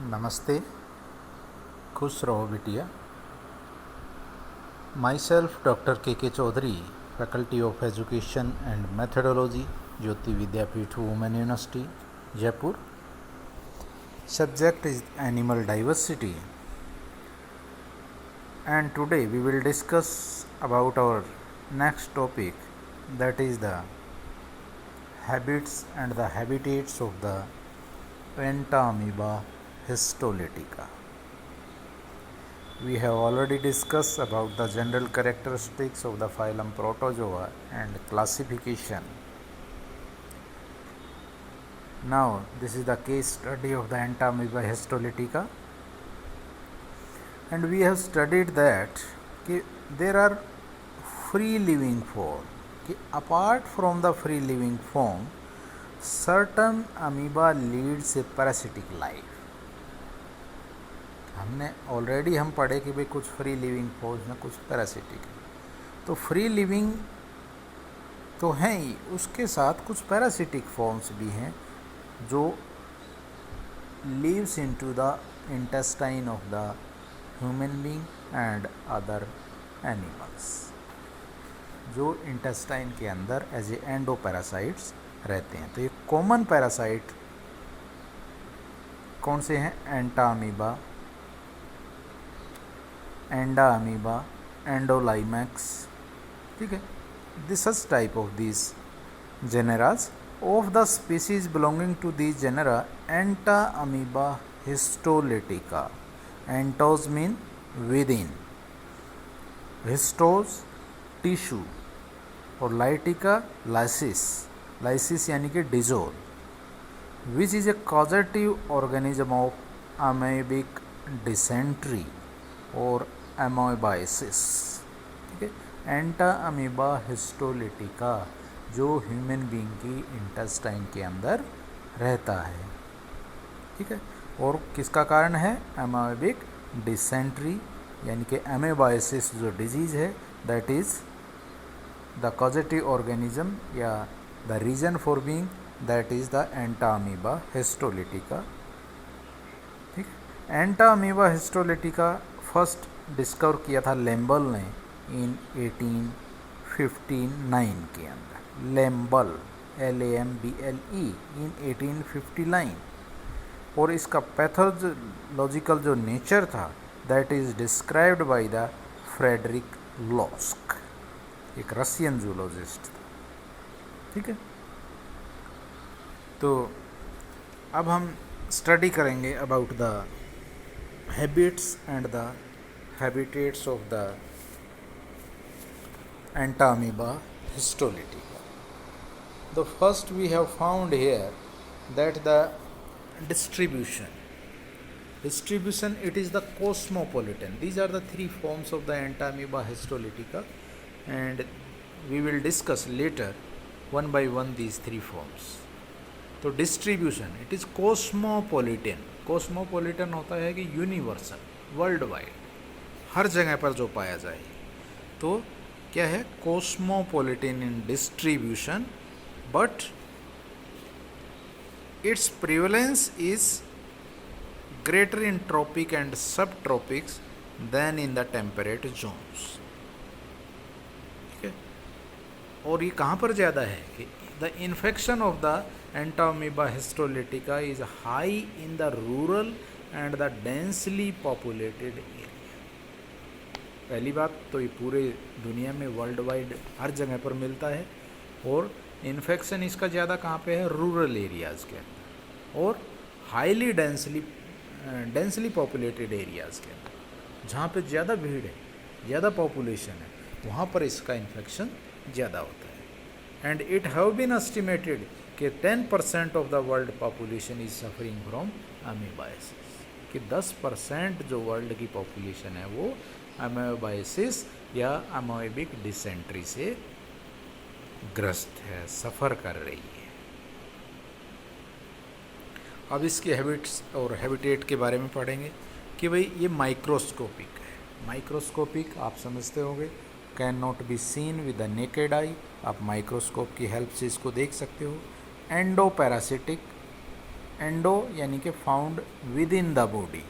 नमस्ते, खुश रहो बिटिया। My self doctor K Chaudhary, faculty of education and methodology, Jyoti Vidyapeeth women university Jaipur. Subject is animal diversity, and today we will discuss about our next topic, that is the habits and the habitats of the Pentamoeba histolytica. We have already discussed about the general characteristics of the phylum Protozoa and classification. Now this is the case study of the Entamoeba histolytica, and we have studied that there are free living form. Apart from the free living form, certain amoeba leads a parasitic life. हमने already हम पढ़े कि भाई कुछ free living forms में कुछ parasitic है, तो फ्री लिविंग तो हैं ही, उसके साथ कुछ पैरासिटिक फॉर्म्स भी हैं जो lives into the intestine of the human being and other animals, जो इंटेस्टाइन के अंदर एज ए एंडोपैरासाइट्स रहते हैं। तो ये कॉमन पैरासाइट कौन से हैं? एंटामीबा, एंडा अमीबा, एंडोलाइमैक्स, ठीक है। This such type of this genera of the species belonging to these genera Entamoeba histolytica. Entos mean within, histos tissue, और lytica lysis, lysis यानी कि dissolve, which is a causative organism of amoebic dysentery और amoebiasis, ठीक है। Entamoeba histolytica जो human being की intestine के अंदर रहता है, ठीक है। और किसका कारण है? एमोएबिक डिसेंट्री यानी कि एमेबाइसिस जो डिजीज़ है, that is the causative organism या the reason for being, that is the Entamoeba histolytica, ठीक है। एंटामीबा हिस्टोलिटिका फर्स्ट डिस्कवर किया था लेम्बल ने इन 1859 के अंदर। लेम्बल LAMBLE इन 1859, और इसका पैथोलॉजिकल जो नेचर था that is described by the Friedrich Losch, एक रशियन जूलॉजिस्ट था, ठीक है। तो अब हम स्टडी करेंगे about the habits and the habitats of the Entamoeba histolytica. The first we have found here that the distribution, it is the cosmopolitan. These are the three forms of the Entamoeba histolytica, and we will discuss later one by one these three forms. तो distribution, it is cosmopolitan. cosmopolitan होता है कि universal, world wide, हर जगह पर जो पाया जाए। तो क्या है? Cosmopolitan in distribution, but its prevalence is greater in tropic and sub tropics than in the temperate zones, ठीक है। और ये कहाँ पर ज़्यादा है कि the infection of the Entamoeba histolytica is high in the rural and the densely populated area. पहली बात तो ये पूरे दुनिया में वर्ल्ड वाइड हर जगह पर मिलता है, और इन्फेक्शन इसका ज़्यादा कहाँ पे है? रूरल एरियाज़ के अंदर, और हाईली डेंसली पॉपुलेटेड एरियाज़ के अंदर, जहाँ पे ज़्यादा भीड़ है, ज़्यादा पॉपुलेशन है, वहाँ पर इसका इन्फेक्शन ज़्यादा होता है। And it have been estimated कि 10% of the world population is suffering from amoebiasis, कि 10% जो वर्ल्ड की पॉपुलेशन है वो अमेबाइसिस या अमोएबिक डिसेंट्री से ग्रस्त है, सफ़र कर रही है। अब इसके हैबिट्स और हैबिटेट के बारे में पढ़ेंगे कि भाई ये माइक्रोस्कोपिक है। माइक्रोस्कोपिक आप समझते होंगे, can not be seen with the naked eye, आप माइक्रोस्कोप की हेल्प से इसको देख सकते हो। एंडोपैरासिटिक, एंडो यानी कि found with in the body,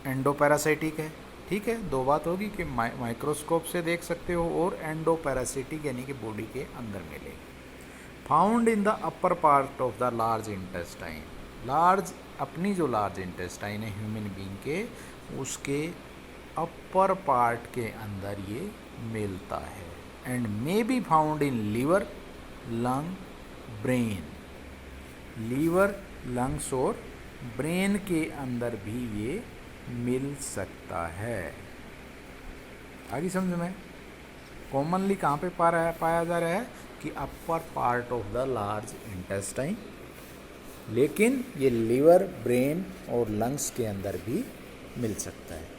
endo parasitic है, ठीक है। दो बात होगी कि माइक्रोस्कोप से देख सकते हो और एंडो पैरासिटिक यानी कि बॉडी के अंदर मिलेगी। Found in the upper part of the large intestine, large अपनी जो लार्ज इंटेस्टाइन है ह्यूमन बीइंग के, उसके अपर पार्ट के अंदर ये मिलता है। And may be found in liver, lung, brain, liver, lungs और ब्रेन के अंदर भी ये मिल सकता है। आगे समझ में? कॉमनली कहाँ पे पाया जा रहा है कि अपर part of the large intestine, लेकिन ये लीवर, ब्रेन और लंग्स के अंदर भी मिल सकता है।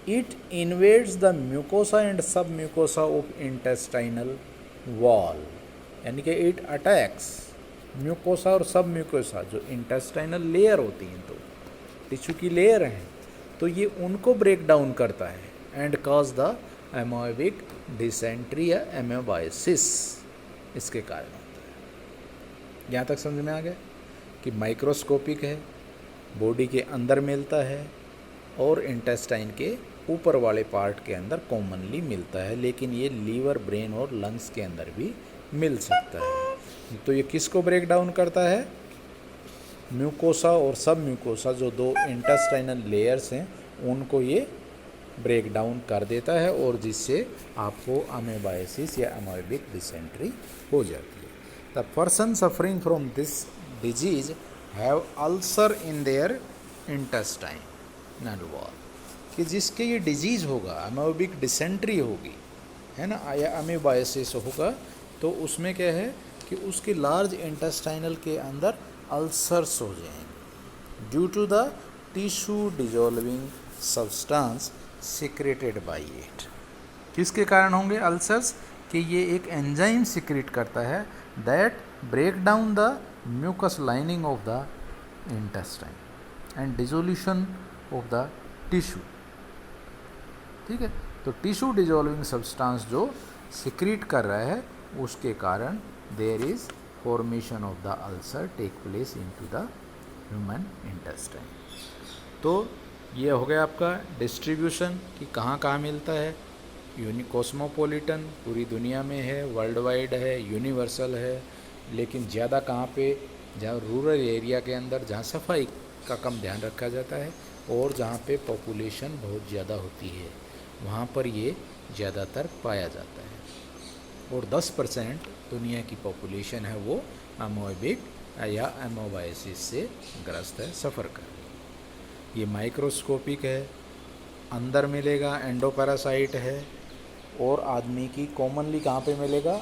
It invades the mucosa and सब म्यूकोसा ऑफ इंटेस्टाइनल वॉल, यानी कि इट अटैक्स म्यूकोसा और सब म्यूकोसा, जो इंटेस्टाइनल लेयर होती हैं, तो टिश्यू की लेयर हैं, तो ये उनको ब्रेक डाउन करता है एंड कॉज द एमोएबिक डिसेंट्री या एमोबाइसिस, इसके कारण होता है। यहाँ तक समझ में आ गया कि माइक्रोस्कोपिक है, बॉडी के अंदर मिलता है और इंटेस्टाइन के ऊपर वाले पार्ट के अंदर कॉमनली मिलता है, लेकिन ये लीवर, ब्रेन और लंग्स के अंदर भी मिल सकता है। तो ये किसको ब्रेक डाउन करता है? म्यूकोसा और सब म्यूकोसा, जो दो इंटेस्टाइनल लेयर्स हैं, उनको ये ब्रेक डाउन कर देता है और जिससे आपको अमेबाइसिस या अमोएबिक डिसेंट्री हो जाती है। The person suffering from this disease have ulcer in their intestinal wall, कि जिसके ये डिजीज़ होगा, अमोएबिक डिसेंट्री होगी, है ना, या अमेबाइसिस होगा, तो उसमें क्या है कि उसके लार्ज इंटेस्टाइनल के अंदर अल्सर्स हो जाएंगे due to the tissue dissolving substance secreted by it. किसके कारण होंगे अल्सर्स? कि ये एक एंजाइम सिक्रेट करता है that break down the mucus lining of the intestine and dissolution of the tissue, ठीक है। तो टिश्यू डिजोल्विंग सब्सटेंस जो सिक्रेट कर रहा है, उसके कारण there is formation of the ulcer take place into the human intestine. तो ये हो गया आपका डिस्ट्रीब्यूशन कि कहाँ कहाँ मिलता है। कॉस्मोपॉलिटन पूरी दुनिया में है, वर्ल्ड वाइड है, यूनिवर्सल है, लेकिन ज़्यादा कहाँ पे? जहाँ रूरल एरिया के अंदर, जहाँ सफाई का कम ध्यान रखा जाता है और जहाँ पे पॉपुलेशन बहुत ज़्यादा होती है, वहाँ पर ये ज़्यादातर पाया जाता है। और 10% दुनिया की पॉपुलेशन है वो अमोएबिक या एमोबाइसिस से ग्रस्त है, सफ़र कर रही है। ये माइक्रोस्कोपिक है, अंदर मिलेगा, एंडोपैरासाइट है, और आदमी की कॉमनली कहाँ पे मिलेगा?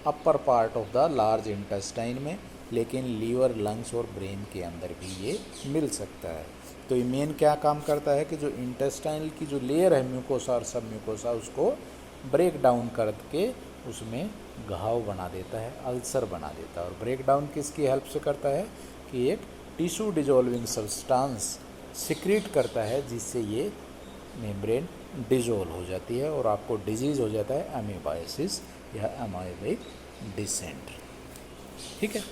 अपर part of the large intestine में, लेकिन लीवर, लंग्स और ब्रेन के अंदर भी ये मिल सकता है। तो ये मेन क्या काम करता है कि जो इंटेस्टाइनल की जो लेयर है म्यूकोसा और सब म्यूकोसा, उसको ब्रेक डाउन करके उसमें घाव बना देता है, अल्सर बना देता है। और ब्रेक डाउन किसकी हेल्प से करता है? कि एक टिश्यू डिजोल्विंग सब्सटेंस सिक्रीट करता है, जिससे ये मेम्ब्रेन डिजोल्व हो जाती है और आपको डिजीज़ हो जाता है अमीबाइसिस या अमोएबिक डिसेंट्री, ठीक है।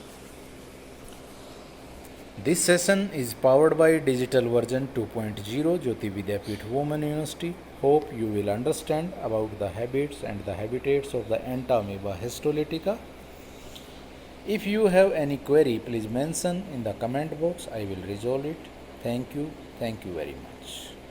This session is powered by digital version 2.0 Jyoti Vidyapeeth women university. Hope you will understand about the habits and the habitats of the Entamoeba histolytica. If you have any query, please mention in the comment box. I will resolve it. Thank you very much.